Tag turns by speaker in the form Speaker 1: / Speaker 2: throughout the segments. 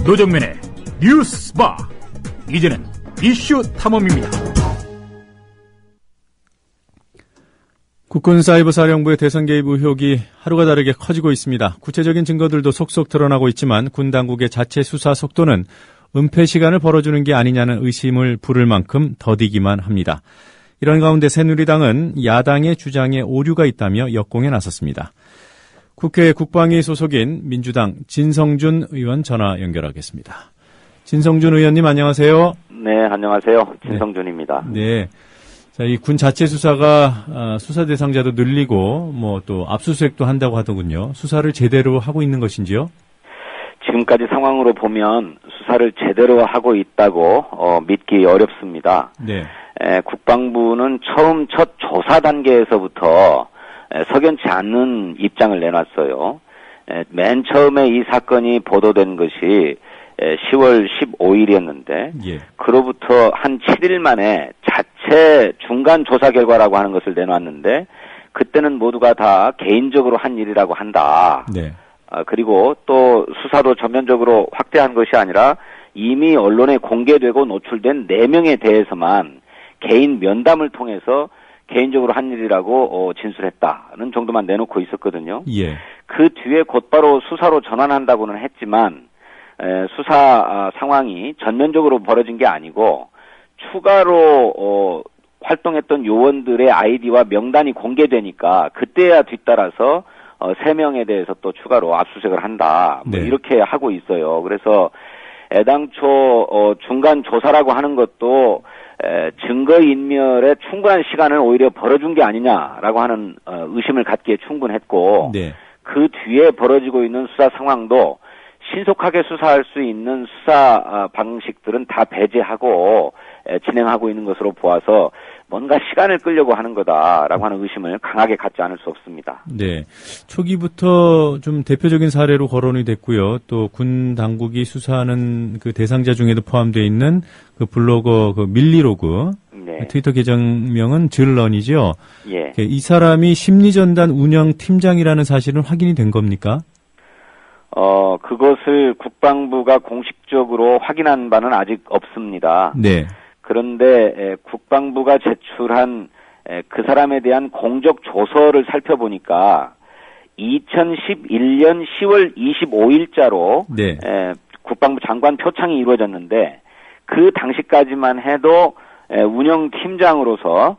Speaker 1: 노정면의 뉴스바. 이제는 이슈 탐험입니다.
Speaker 2: 국군사이버사령부의 대선 개입 의혹이 하루가 다르게 커지고 있습니다. 구체적인 증거들도 속속 드러나고 있지만 군 당국의 자체 수사 속도는 은폐 시간을 벌어주는 게 아니냐는 의심을 부를 만큼 더디기만 합니다. 이런 가운데 새누리당은 야당의 주장에 오류가 있다며 역공에 나섰습니다. 국회 국방위 소속인 민주당 진성준 의원 전화 연결하겠습니다. 진성준 의원님 안녕하세요.
Speaker 3: 네, 안녕하세요. 진성준입니다.
Speaker 2: 네. 자, 이 군 자체 수사가 수사 대상자도 늘리고 뭐 또 압수수색도 한다고 하더군요. 수사를 제대로 하고 있는 것인지요?
Speaker 3: 지금까지 상황으로 보면 수사를 제대로 하고 있다고 믿기 어렵습니다.
Speaker 2: 네.
Speaker 3: 국방부는 첫 조사 단계에서부터 석연치 않는 입장을 내놨어요. 맨 처음에 이 사건이 보도된 것이 10월 15일이었는데
Speaker 2: 예.
Speaker 3: 그로부터 한 7일 만에 자체 중간 조사 결과라고 하는 것을 내놨는데 그때는 모두가 다 개인적으로 한 일이라고 한다.
Speaker 2: 네.
Speaker 3: 그리고 또 수사도 전면적으로 확대한 것이 아니라 이미 언론에 공개되고 노출된 4명에 대해서만 개인 면담을 통해서 개인적으로 한 일이라고 진술했다는 정도만 내놓고 있었거든요.
Speaker 2: 예.
Speaker 3: 그 뒤에 곧바로 수사로 전환한다고는 했지만 수사 상황이 전면적으로 벌어진 게 아니고 추가로 활동했던 요원들의 아이디와 명단이 공개되니까 그때야 뒤따라서 3명에 대해서 또 추가로 압수수색을 한다. 뭐
Speaker 2: 네.
Speaker 3: 이렇게 하고 있어요. 그래서 애당초 중간 조사라고 하는 것도 증거인멸에 충분한 시간을 오히려 벌어준 게 아니냐라고 하는 의심을 갖기에 충분했고
Speaker 2: 네.
Speaker 3: 그 뒤에 벌어지고 있는 수사 상황도 신속하게 수사할 수 있는 수사 방식들은 다 배제하고 진행하고 있는 것으로 보아서 뭔가 시간을 끌려고 하는 거다라고 하는 의심을 강하게 갖지 않을 수 없습니다.
Speaker 2: 네. 초기부터 좀 대표적인 사례로 거론이 됐고요. 또 군 당국이 수사하는 그 대상자 중에도 포함되어 있는 그 블로거 그 밀리로그
Speaker 3: 네.
Speaker 2: 트위터 계정명은 즐런이죠.
Speaker 3: 예.
Speaker 2: 이 사람이 심리전단 운영 팀장이라는 사실은 확인이 된 겁니까?
Speaker 3: 그것을 국방부가 공식적으로 확인한 바는 아직 없습니다.
Speaker 2: 네.
Speaker 3: 그런데 국방부가 제출한 그 사람에 대한 공적 조서를 살펴보니까 2011년 10월 25일자로
Speaker 2: 네.
Speaker 3: 국방부 장관 표창이 이루어졌는데 그 당시까지만 해도 운영팀장으로서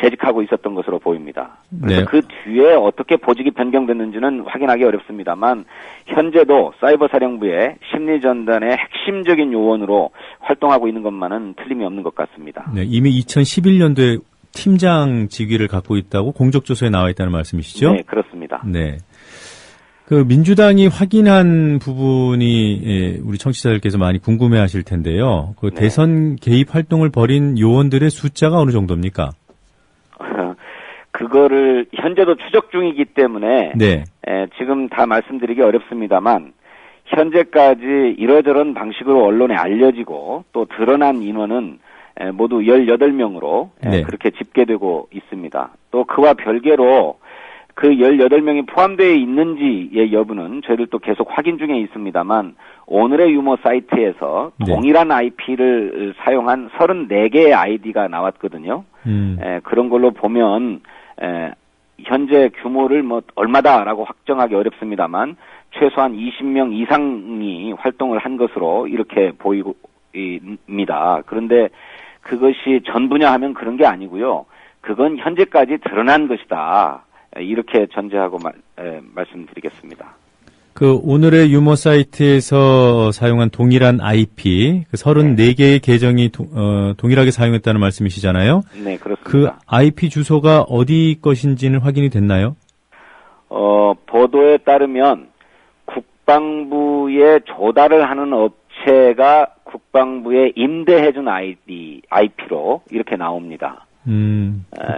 Speaker 3: 재직하고 있었던 것으로 보입니다. 그래서
Speaker 2: 네.
Speaker 3: 그 뒤에 어떻게 보직이 변경됐는지는 확인하기 어렵습니다만 현재도 사이버사령부의 심리전단의 핵심적인 요원으로 활동하고 있는 것만은 틀림이 없는 것 같습니다.
Speaker 2: 네, 이미 2011년도에 팀장 직위를 갖고 있다고 공적조서에 나와 있다는 말씀이시죠?
Speaker 3: 네, 그렇습니다.
Speaker 2: 네. 그 민주당이 확인한 부분이 우리 청취자들께서 많이 궁금해하실 텐데요. 그
Speaker 3: 네.
Speaker 2: 대선 개입 활동을 벌인 요원들의 숫자가 어느 정도입니까?
Speaker 3: 그거를 현재도 추적 중이기 때문에
Speaker 2: 네.
Speaker 3: 지금 다 말씀드리기 어렵습니다만 현재까지 이러저런 방식으로 언론에 알려지고 또 드러난 인원은 모두 18명으로
Speaker 2: 네.
Speaker 3: 그렇게 집계되고 있습니다. 또 그와 별개로 그 18명이 포함되어 있는지의 여부는 저희들도 계속 확인 중에 있습니다만 오늘의 유머 사이트에서
Speaker 2: 네.
Speaker 3: 동일한 IP를 사용한 34개의 아이디가 나왔거든요. 그런 걸로 보면 현재 규모를 뭐 얼마다라고 확정하기 어렵습니다만 최소한 20명 이상이 활동을 한 것으로 이렇게 보입니다. 그런데 그것이 전부냐 하면 그런 게 아니고요. 그건 현재까지 드러난 것이다. 이렇게 전제하고 말씀드리겠습니다.
Speaker 2: 그 오늘의 유머 사이트에서 사용한 동일한 IP, 그 34개의 계정이 동일하게 사용했다는 말씀이시잖아요.
Speaker 3: 네, 그렇습니다.
Speaker 2: 그 IP 주소가 어디 것인지는 확인이 됐나요?
Speaker 3: 보도에 따르면 국방부에 조달을 하는 업체가 국방부에 임대해준 IP로 이렇게 나옵니다.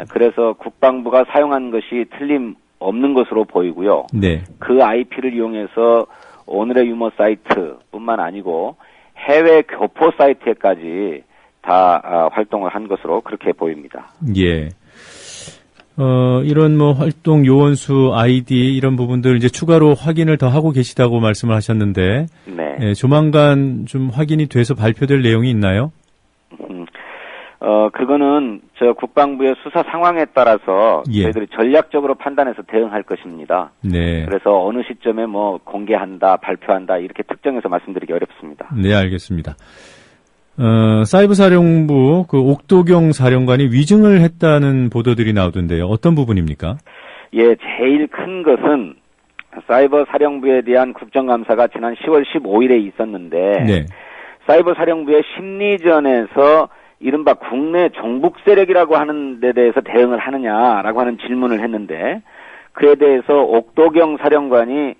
Speaker 3: 그래서 국방부가 사용한 것이 틀림없는 것으로 보이고요.
Speaker 2: 네.
Speaker 3: 그 IP를 이용해서 오늘의 유머 사이트뿐만 아니고 해외 교포 사이트에까지 다 활동을 한 것으로 그렇게 보입니다.
Speaker 2: 예. 이런 뭐 활동 요원수 아이디 이런 부분들 이제 추가로 확인을 더 하고 계시다고 말씀을 하셨는데
Speaker 3: 네.
Speaker 2: 예, 조만간 좀 확인이 돼서 발표될 내용이 있나요?
Speaker 3: 그거는 저 국방부의 수사 상황에 따라서
Speaker 2: 예.
Speaker 3: 저희들이 전략적으로 판단해서 대응할 것입니다.
Speaker 2: 네.
Speaker 3: 그래서 어느 시점에 뭐 공개한다, 발표한다 이렇게 특정해서 말씀드리기 어렵습니다.
Speaker 2: 네, 알겠습니다. 사이버 사령부 그 옥도경 사령관이 위증을 했다는 보도들이 나오던데요. 어떤 부분입니까?
Speaker 3: 예, 제일 큰 것은 사이버 사령부에 대한 국정감사가 지난 10월 15일에 있었는데
Speaker 2: 네. 사이버
Speaker 3: 사령부의 심리전에서 이른바 국내 종북 세력이라고 하는 데 대해서 대응을 하느냐라고 하는 질문을 했는데 그에 대해서 옥도경 사령관이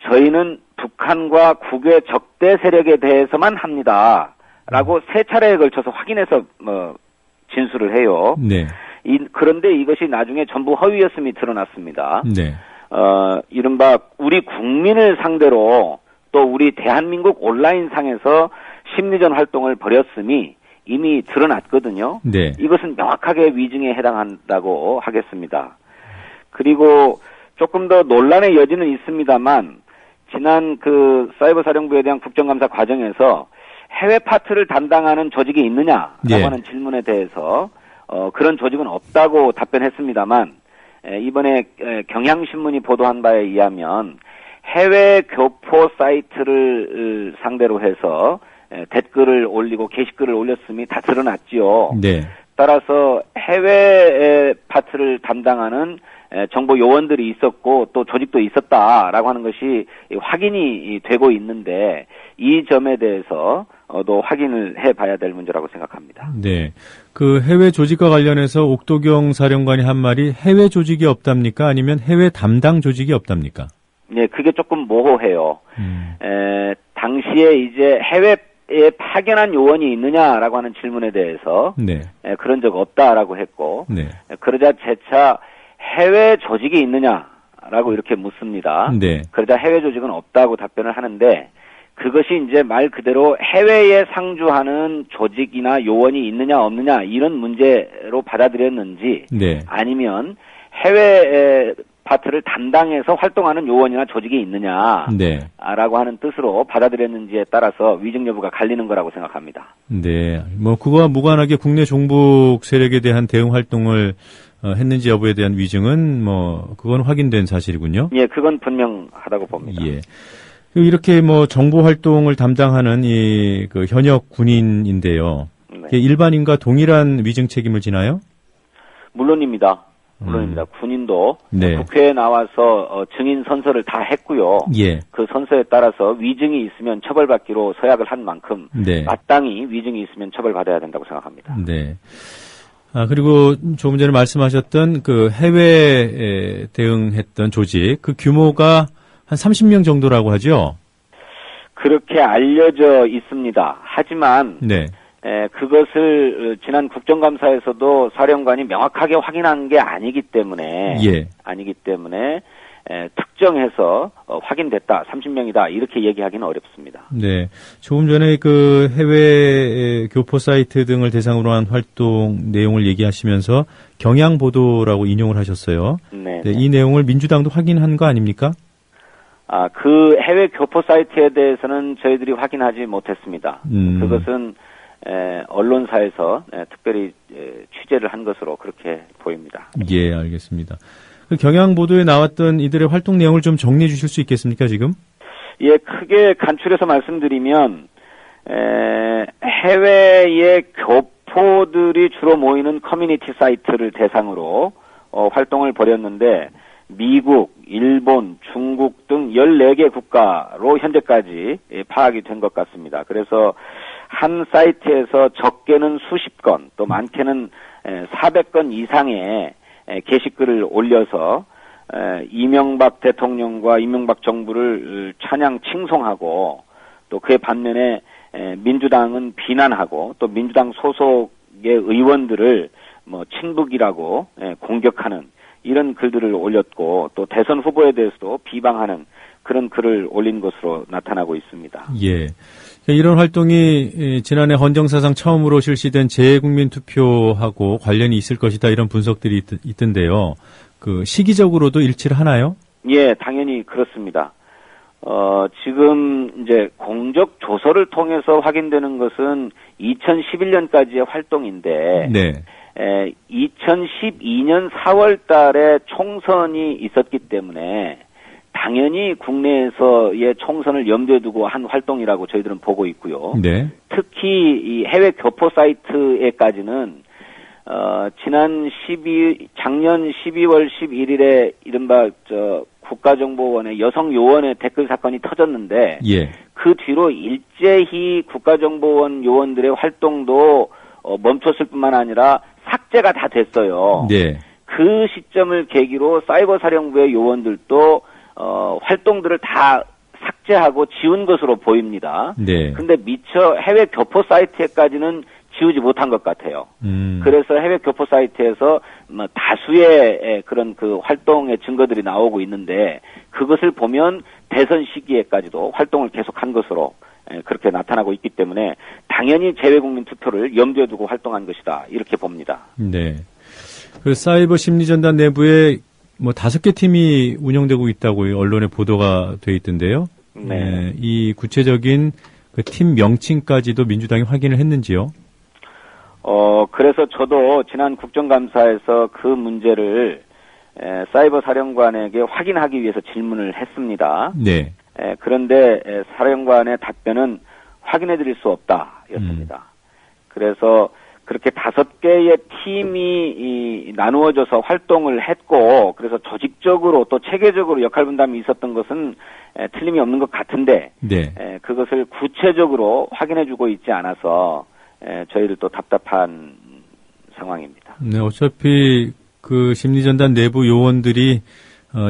Speaker 3: 저희는 북한과 국외 적대 세력에 대해서만 합니다라고 세 차례에 걸쳐서 확인해서 진술을 해요.
Speaker 2: 네.
Speaker 3: 그런데 이것이 나중에 전부 허위였음이 드러났습니다.
Speaker 2: 네.
Speaker 3: 이른바 우리 국민을 상대로 또 우리 대한민국 온라인상에서 심리전 활동을 벌였음이 이미 드러났거든요.
Speaker 2: 네.
Speaker 3: 이것은 명확하게 위증에 해당한다고 하겠습니다. 그리고 조금 더 논란의 여지는 있습니다만 지난 그 사이버 사령부에 대한 국정감사 과정에서 해외 파트를 담당하는 조직이 있느냐라고
Speaker 2: 네.
Speaker 3: 하는 질문에 대해서 그런 조직은 없다고 답변했습니다만 이번에 경향신문이 보도한 바에 의하면 해외 교포 사이트를 상대로 해서 댓글을 올리고 게시글을 올렸음이 다 드러났지요.
Speaker 2: 네.
Speaker 3: 따라서 해외 파트를 담당하는 정보 요원들이 있었고 또 조직도 있었다라고 하는 것이 확인이 되고 있는데 이 점에 대해서도 확인을 해봐야 될 문제라고 생각합니다.
Speaker 2: 네. 그 해외 조직과 관련해서 옥도경 사령관이 한 말이 해외 조직이 없답니까? 아니면 해외 담당 조직이 없답니까?
Speaker 3: 네, 그게 조금 모호해요. 당시에 이제 해외에 파견한 요원이 있느냐라고 하는 질문에 대해서
Speaker 2: 네.
Speaker 3: 그런 적 없다라고 했고
Speaker 2: 네.
Speaker 3: 그러자 재차 해외 조직이 있느냐라고 이렇게 묻습니다.
Speaker 2: 네.
Speaker 3: 그러자 해외 조직은 없다고 답변을 하는데 그것이 이제 말 그대로 해외에 상주하는 조직이나 요원이 있느냐 없느냐 이런 문제로 받아들였는지
Speaker 2: 네.
Speaker 3: 아니면 해외 파트를 담당해서 활동하는 요원이나 조직이 있느냐라고
Speaker 2: 네.
Speaker 3: 하는 뜻으로 받아들였는지에 따라서 위증 여부가 갈리는 거라고 생각합니다.
Speaker 2: 네. 뭐 그거와 무관하게 국내 종북 세력에 대한 대응 활동을 했는지 여부에 대한 위증은 뭐 그건 확인된 사실이군요.
Speaker 3: 예, 그건 분명하다고 봅니다.
Speaker 2: 예. 이렇게 뭐 정보 활동을 담당하는 이 그 현역 군인인데요.
Speaker 3: 네.
Speaker 2: 일반인과 동일한 위증 책임을 지나요?
Speaker 3: 물론입니다. 군인도
Speaker 2: 네.
Speaker 3: 국회에 나와서 증인 선서를 다 했고요.
Speaker 2: 예.
Speaker 3: 그 선서에 따라서 위증이 있으면 처벌받기로 서약을 한 만큼
Speaker 2: 네.
Speaker 3: 마땅히 위증이 있으면 처벌받아야 된다고 생각합니다.
Speaker 2: 네. 그리고 조금 전에 말씀하셨던 그 해외에 대응했던 조직, 그 규모가 한 30명 정도라고 하죠?
Speaker 3: 그렇게 알려져 있습니다. 하지만
Speaker 2: 네.
Speaker 3: 그것을 지난 국정감사에서도 사령관이 명확하게 확인한 게 아니기 때문에 특정해서 확인됐다, 30명이다 이렇게 얘기하기는 어렵습니다.
Speaker 2: 네, 조금 전에 그 해외 교포 사이트 등을 대상으로 한 활동 내용을 얘기하시면서 경향 보도라고 인용을 하셨어요.
Speaker 3: 네.
Speaker 2: 네, 이 내용을 민주당도 확인한 거 아닙니까?
Speaker 3: 그 해외 교포 사이트에 대해서는 저희들이 확인하지 못했습니다. 그것은 언론사에서 특별히 취재를 한 것으로 그렇게 보입니다.
Speaker 2: 예, 알겠습니다. 그 경향 보도에 나왔던 이들의 활동 내용을 좀 정리해 주실 수 있겠습니까, 지금?
Speaker 3: 예, 크게 간추려서 말씀드리면 해외의 교포들이 주로 모이는 커뮤니티 사이트를 대상으로 활동을 벌였는데 미국, 일본, 중국 등 14개 국가로 현재까지 파악이 된 것 같습니다. 그래서 한 사이트에서 적게는 수십 건, 또 많게는 400건 이상의 게시글을 올려서 이명박 대통령과 이명박 정부를 찬양 칭송하고 또 그의 반면에 민주당은 비난하고 또 민주당 소속의 의원들을 뭐 친북이라고 공격하는 이런 글들을 올렸고 또 대선 후보에 대해서도 비방하는 그런 글을 올린 것으로 나타나고 있습니다.
Speaker 2: 예. 이런 활동이 지난해 헌정사상 처음으로 실시된 재국민 투표하고 관련이 있을 것이다 이런 분석들이 있던데요. 그 시기적으로도 일치를 하나요?
Speaker 3: 예, 당연히 그렇습니다. 지금 이제 공적 조서를 통해서 확인되는 것은 2011년까지의 활동인데,
Speaker 2: 네.
Speaker 3: 2012년 4월 달에 총선이 있었기 때문에 당연히 국내에서의 총선을 염두에 두고 한 활동이라고 저희들은 보고 있고요.
Speaker 2: 네.
Speaker 3: 특히 이 해외 교포 사이트에까지는 작년 12월 11일에 이른바 국가정보원의 여성 요원의 댓글 사건이 터졌는데,
Speaker 2: 예.
Speaker 3: 그 뒤로 일제히 국가정보원 요원들의 활동도 멈췄을 뿐만 아니라 삭제가 다 됐어요.
Speaker 2: 네.
Speaker 3: 그 시점을 계기로 사이버 사령부의 요원들도 활동들을 다 삭제하고 지운 것으로 보입니다.
Speaker 2: 네.
Speaker 3: 근데 미처 해외 교포 사이트에까지는 지우지 못한 것 같아요. 그래서 해외 교포 사이트에서 다수의 그런 그 활동의 증거들이 나오고 있는데, 그것을 보면 대선 시기에까지도 활동을 계속한 것으로 그렇게 나타나고 있기 때문에 당연히 재외국민 투표를 염두에 두고 활동한 것이다, 이렇게 봅니다.
Speaker 2: 네. 그 사이버 심리전단 내부에 5개 팀이 운영되고 있다고 언론에 보도가 돼 있던데요.
Speaker 3: 네.
Speaker 2: 이 구체적인 그 팀 명칭까지도 민주당이 확인을 했는지요?
Speaker 3: 그래서 저도 지난 국정감사에서 그 문제를 사이버 사령관에게 확인하기 위해서 질문을 했습니다.
Speaker 2: 네.
Speaker 3: 그런데 사령관의 답변은 확인해드릴 수 없다였습니다. 그래서 그렇게 5개의 팀이 나누어져서 활동을 했고, 그래서 조직적으로 또 체계적으로 역할 분담이 있었던 것은 틀림이 없는 것 같은데,
Speaker 2: 네.
Speaker 3: 그것을 구체적으로 확인해주고 있지 않아서 저희를 또 답답한 상황입니다.
Speaker 2: 네, 어차피 그 심리전단 내부 요원들이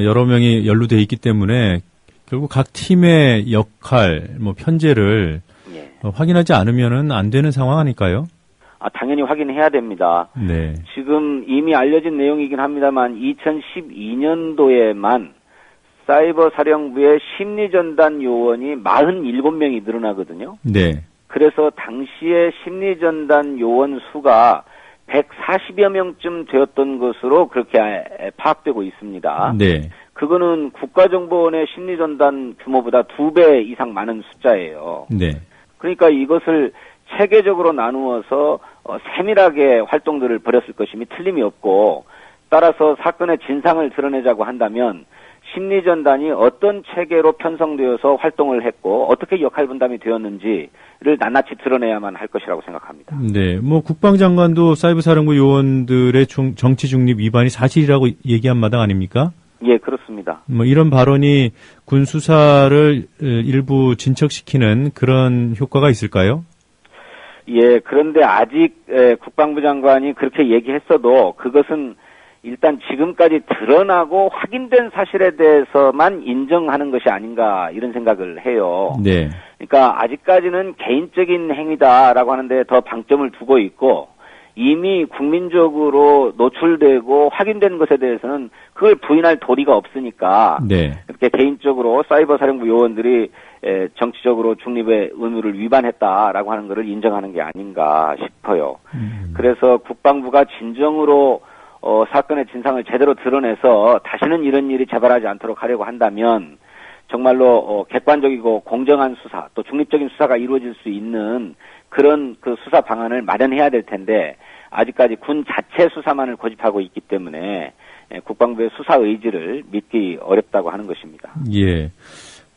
Speaker 2: 여러 명이 연루돼 있기 때문에 결국 각 팀의 역할, 편제를
Speaker 3: 예.
Speaker 2: 확인하지 않으면은 안 되는 상황 아닐까요?
Speaker 3: 당연히 확인해야 됩니다.
Speaker 2: 네.
Speaker 3: 지금 이미 알려진 내용이긴 합니다만 2012년도에만 사이버 사령부의 심리전단 요원이 47명이 늘어나거든요.
Speaker 2: 네.
Speaker 3: 그래서 당시에 심리전단 요원 수가 140여 명쯤 되었던 것으로 그렇게 파악되고 있습니다.
Speaker 2: 네.
Speaker 3: 그거는 국가정보원의 심리전단 규모보다 2배 이상 많은 숫자예요.
Speaker 2: 네.
Speaker 3: 그러니까 이것을 체계적으로 나누어서 세밀하게 활동들을 벌였을 것임이 틀림이 없고, 따라서 사건의 진상을 드러내자고 한다면 심리전단이 어떤 체계로 편성되어서 활동을 했고 어떻게 역할 분담이 되었는지를 낱낱이 드러내야만 할 것이라고 생각합니다.
Speaker 2: 네, 국방장관도 사이버 사령부 요원들의 정치 중립 위반이 사실이라고 얘기한 마당 아닙니까?
Speaker 3: 예, 그렇습니다.
Speaker 2: 이런 발언이 군 수사를 일부 진척시키는 그런 효과가 있을까요?
Speaker 3: 예, 그런데 아직 국방부 장관이 그렇게 얘기했어도 그것은 일단 지금까지 드러나고 확인된 사실에 대해서만 인정하는 것이 아닌가, 이런 생각을 해요.
Speaker 2: 네.
Speaker 3: 그러니까 아직까지는 개인적인 행위다라고 하는데 더 방점을 두고 있고, 이미 국민적으로 노출되고 확인된 것에 대해서는 그걸 부인할 도리가 없으니까,
Speaker 2: 네.
Speaker 3: 그렇게 개인적으로 사이버 사령부 요원들이 정치적으로 중립의 의무를 위반했다라고 하는 것을 인정하는 게 아닌가 싶어요. 그래서 국방부가 진정으로 사건의 진상을 제대로 드러내서 다시는 이런 일이 재발하지 않도록 하려고 한다면 정말로 객관적이고 공정한 수사, 또 중립적인 수사가 이루어질 수 있는 그런 그 수사 방안을 마련해야 될 텐데, 아직까지 군 자체 수사만을 고집하고 있기 때문에 국방부의 수사 의지를 믿기 어렵다고 하는 것입니다.
Speaker 2: 예.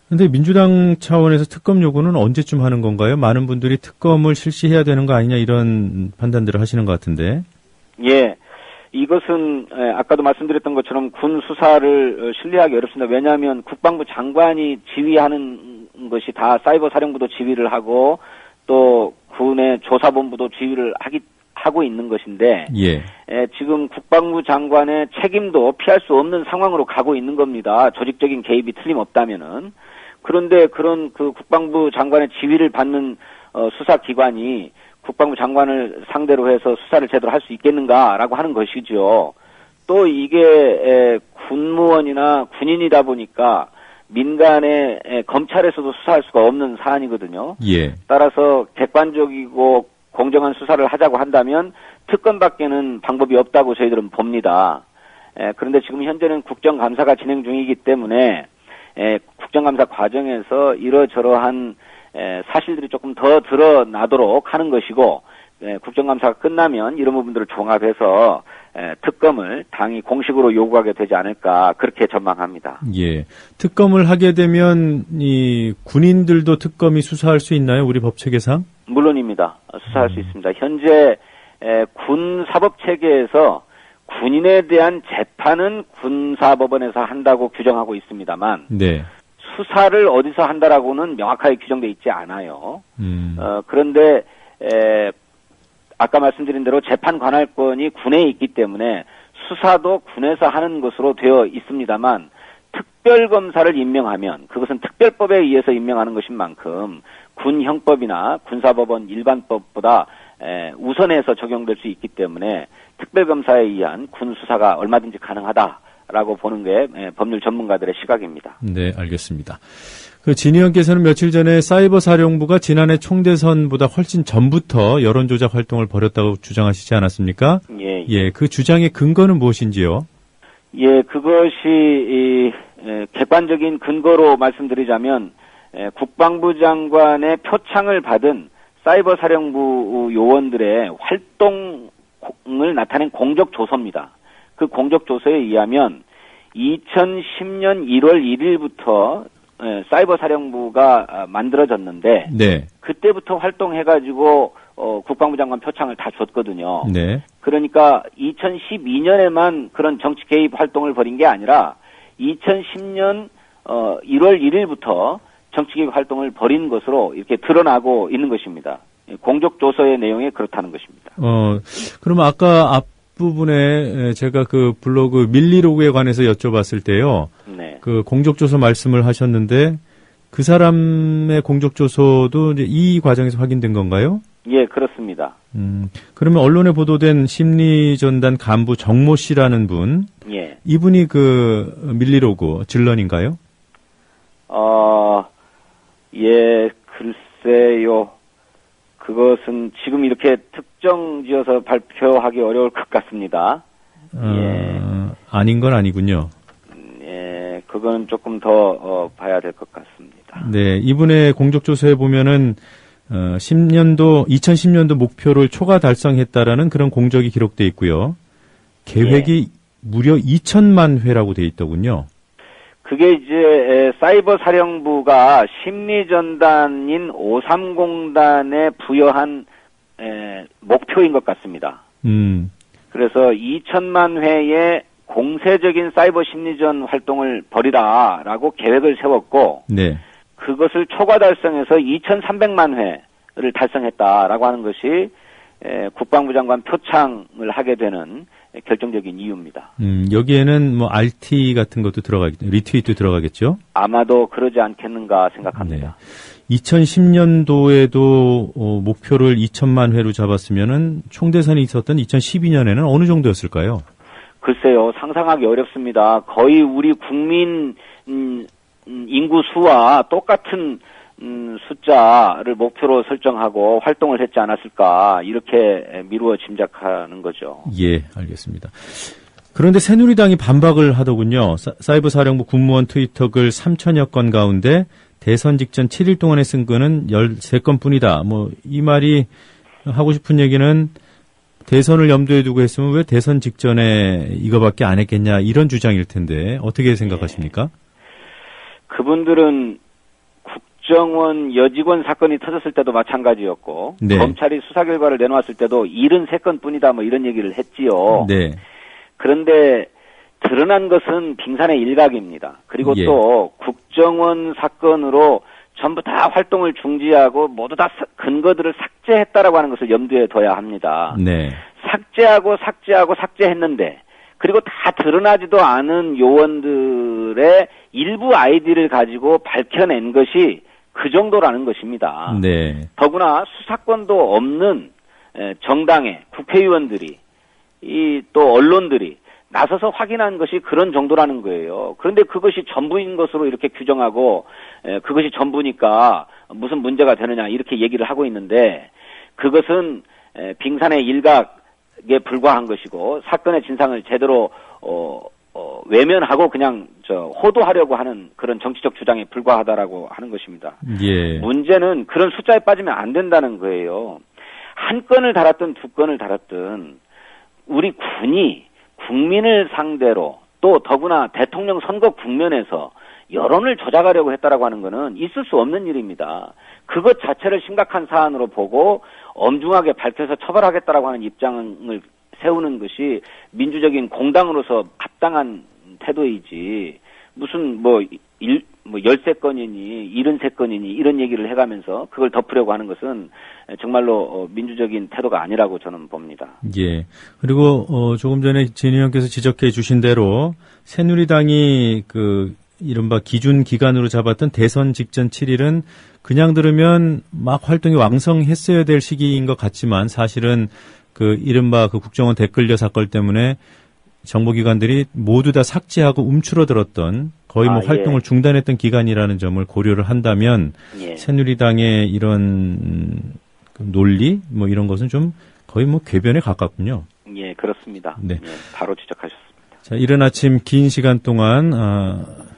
Speaker 2: 근데 민주당 차원에서 특검 요구는 언제쯤 하는 건가요? 많은 분들이 특검을 실시해야 되는 거 아니냐, 이런 판단들을 하시는 것 같은데.
Speaker 3: 예. 이것은 아까도 말씀드렸던 것처럼 군 수사를 신뢰하기 어렵습니다. 왜냐하면 국방부 장관이 지휘하는 것이 다 사이버 사령부도 지휘를 하고 또 군의 조사본부도 지휘를 하고 있는 것인데,
Speaker 2: 예.
Speaker 3: 지금 국방부 장관의 책임도 피할 수 없는 상황으로 가고 있는 겁니다. 조직적인 개입이 틀림없다면은. 그런데 그런 그 국방부 장관의 지휘를 받는 수사기관이 국방부 장관을 상대로 해서 수사를 제대로 할 수 있겠는가라고 하는 것이죠. 또 이게 군무원이나 군인이다 보니까 민간의 검찰에서도 수사할 수가 없는 사안이거든요.
Speaker 2: 예.
Speaker 3: 따라서 객관적이고 공정한 수사를 하자고 한다면 특검밖에는 방법이 없다고 저희들은 봅니다. 그런데 지금 현재는 국정감사가 진행 중이기 때문에 국정감사 과정에서 이러저러한 사실들이 조금 더 드러나도록 하는 것이고, 국정감사가 끝나면 이런 부분들을 종합해서 특검을 당이 공식으로 요구하게 되지 않을까 그렇게 전망합니다.
Speaker 2: 예, 특검을 하게 되면 이 군인들도 특검이 수사할 수 있나요? 우리 법체계상?
Speaker 3: 물론입니다. 수사할 수 있습니다. 현재 군 사법 체계에서 군인에 대한 재판은 군사법원에서 한다고 규정하고 있습니다만,
Speaker 2: 네.
Speaker 3: 수사를 어디서 한다라고는 명확하게 규정돼 있지 않아요. 그런데 아까 말씀드린 대로 재판 관할권이 군에 있기 때문에 수사도 군에서 하는 것으로 되어 있습니다만, 특별검사를 임명하면 그것은 특별법에 의해서 임명하는 것인 만큼 군형법이나 군사법원 일반법보다 우선해서 적용될 수 있기 때문에 특별검사에 의한 군 수사가 얼마든지 가능하다라고 보는 게 법률 전문가들의 시각입니다.
Speaker 2: 네, 알겠습니다. 그 진 의원께서는 며칠 전에 사이버 사령부가 지난해 총대선보다 훨씬 전부터 여론조작 활동을 벌였다고 주장하시지 않았습니까?
Speaker 3: 예.
Speaker 2: 예, 그 주장의 근거는 무엇인지요?
Speaker 3: 예, 그것이 객관적인 근거로 말씀드리자면 국방부 장관의 표창을 받은 사이버 사령부 요원들의 활동을 나타낸 공적 조서입니다. 그 공적 조서에 의하면 2010년 1월 1일부터 사이버 사령부가 만들어졌는데,
Speaker 2: 네.
Speaker 3: 그때부터 활동해가지고 국방부 장관 표창을 다 줬거든요.
Speaker 2: 네.
Speaker 3: 그러니까 2012년에만 그런 정치 개입 활동을 벌인 게 아니라 2010년 1월 1일부터 정치 개입 활동을 벌인 것으로 이렇게 드러나고 있는 것입니다. 공적 조서의 내용이 그렇다는 것입니다.
Speaker 2: 그럼 아까 앞부분에 제가 그 블로그 밀리로그에 관해서 여쭤봤을 때요.
Speaker 3: 네.
Speaker 2: 그 공적조서 말씀을 하셨는데 그 사람의 공적조서도 이제 이 과정에서 확인된 건가요?
Speaker 3: 예, 그렇습니다.
Speaker 2: 그러면 언론에 보도된 심리전단 간부 정모 씨라는 분,
Speaker 3: 예.
Speaker 2: 이분이 그 밀리로그 질런인가요?
Speaker 3: 예, 글쎄요. 그것은 지금 이렇게 특정 지어서 발표하기 어려울 것 같습니다. 예.
Speaker 2: 아닌 건 아니군요.
Speaker 3: 예, 그거는 조금 더 봐야 될 것 같습니다.
Speaker 2: 네, 이분의 공적조서에 보면은 2010년도 목표를 초과 달성했다라는 그런 공적이 기록돼 있고요. 계획이 무려 2천만 회라고 돼 있더군요.
Speaker 3: 그게 이제 사이버 사령부가 심리전단인 530단에 부여한 목표인 것 같습니다. 그래서 2천만 회의 공세적인 사이버 심리전 활동을 벌이라라고 계획을 세웠고,
Speaker 2: 네.
Speaker 3: 그것을 초과 달성해서 2,300만 회를 달성했다라고 하는 것이 국방부 장관 표창을 하게 되는 결정적인 이유입니다.
Speaker 2: 여기에는 뭐 RT 같은 것도 리트윗도 들어가겠죠?
Speaker 3: 아마도 그러지 않겠는가 생각합니다.
Speaker 2: 네. 2010년도에도 목표를 2천만 회로 잡았으면은 총대선이 있었던 2012년에는 어느 정도였을까요?
Speaker 3: 글쎄요, 상상하기 어렵습니다. 거의 우리 국민 인구 수와 똑같은 숫자를 목표로 설정하고 활동을 했지 않았을까, 이렇게 미루어 짐작하는 거죠.
Speaker 2: 예, 알겠습니다. 그런데 새누리당이 반박을 하더군요. 사이버 사령부 군무원 트위터 글 3천여 건 가운데 대선 직전 7일 동안에 쓴 글은 13건 뿐이다. 뭐 이 말이 하고 싶은 얘기는 대선을 염두에 두고 했으면 왜 대선 직전에 이거밖에 안 했겠냐, 이런 주장일 텐데 어떻게 생각하십니까?
Speaker 3: 네. 그분들은 국정원 여직원 사건이 터졌을 때도 마찬가지였고,
Speaker 2: 네. 검찰이
Speaker 3: 수사 결과를 내놓았을 때도 73건 뿐이다 뭐 이런 얘기를 했지요.
Speaker 2: 네.
Speaker 3: 그런데 드러난 것은 빙산의 일각입니다. 그리고
Speaker 2: 예.
Speaker 3: 또 국정원 사건으로 전부 다 활동을 중지하고 모두 다 근거들을 삭제했다라고 하는 것을 염두에 둬야 합니다.
Speaker 2: 네.
Speaker 3: 삭제했는데, 그리고 다 드러나지도 않은 요원들의 일부 아이디를 가지고 밝혀낸 것이 그 정도라는 것입니다.
Speaker 2: 네.
Speaker 3: 더구나 수사권도 없는 정당의 국회의원들이, 또 언론들이 나서서 확인한 것이 그런 정도라는 거예요. 그런데 그것이 전부인 것으로 이렇게 규정하고, 그것이 전부니까 무슨 문제가 되느냐 이렇게 얘기를 하고 있는데, 그것은 빙산의 일각에 불과한 것이고 사건의 진상을 제대로 외면하고 그냥 호도하려고 하는 그런 정치적 주장에 불과하다라고 하는 것입니다.
Speaker 2: 예.
Speaker 3: 문제는 그런 숫자에 빠지면 안 된다는 거예요. 한 건을 달았든 두 건을 달았든 우리 군이 국민을 상대로 또 더구나 대통령 선거 국면에서 여론을 조작하려고 했다라고 하는 것은 있을 수 없는 일입니다. 그것 자체를 심각한 사안으로 보고 엄중하게 밝혀서 처벌하겠다라고 하는 입장을 세우는 것이 민주적인 공당으로서 합당한 태도이지 무슨 13건이니 73건이니 이런 얘기를 해가면서 그걸 덮으려고 하는 것은 정말로 민주적인 태도가 아니라고 저는 봅니다.
Speaker 2: 예. 그리고 조금 전에 진 의원께서 지적해 주신 대로 새누리당이 이른바 기준 기간으로 잡았던 대선 직전 7일은 그냥 들으면 막 활동이 왕성했어야 될 시기인 것 같지만 사실은 이른바 국정원 댓글려 사건 때문에 정보기관들이 모두 다 삭제하고 움츠러들었던 거의 활동을 중단했던 기간이라는 점을 고려를 한다면 새누리당의 이런 논리 이런 것은 좀 거의 궤변에 가깝군요.
Speaker 3: 예, 그렇습니다.
Speaker 2: 네.
Speaker 3: 예, 바로 지적하셨습니다.
Speaker 2: 자, 이른 아침 긴 시간 동안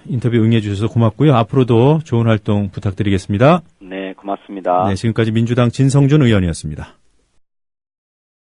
Speaker 2: 인터뷰 응해 주셔서 고맙고요. 앞으로도 좋은 활동 부탁드리겠습니다.
Speaker 3: 네, 고맙습니다.
Speaker 2: 네, 지금까지 민주당 진성준 의원이었습니다.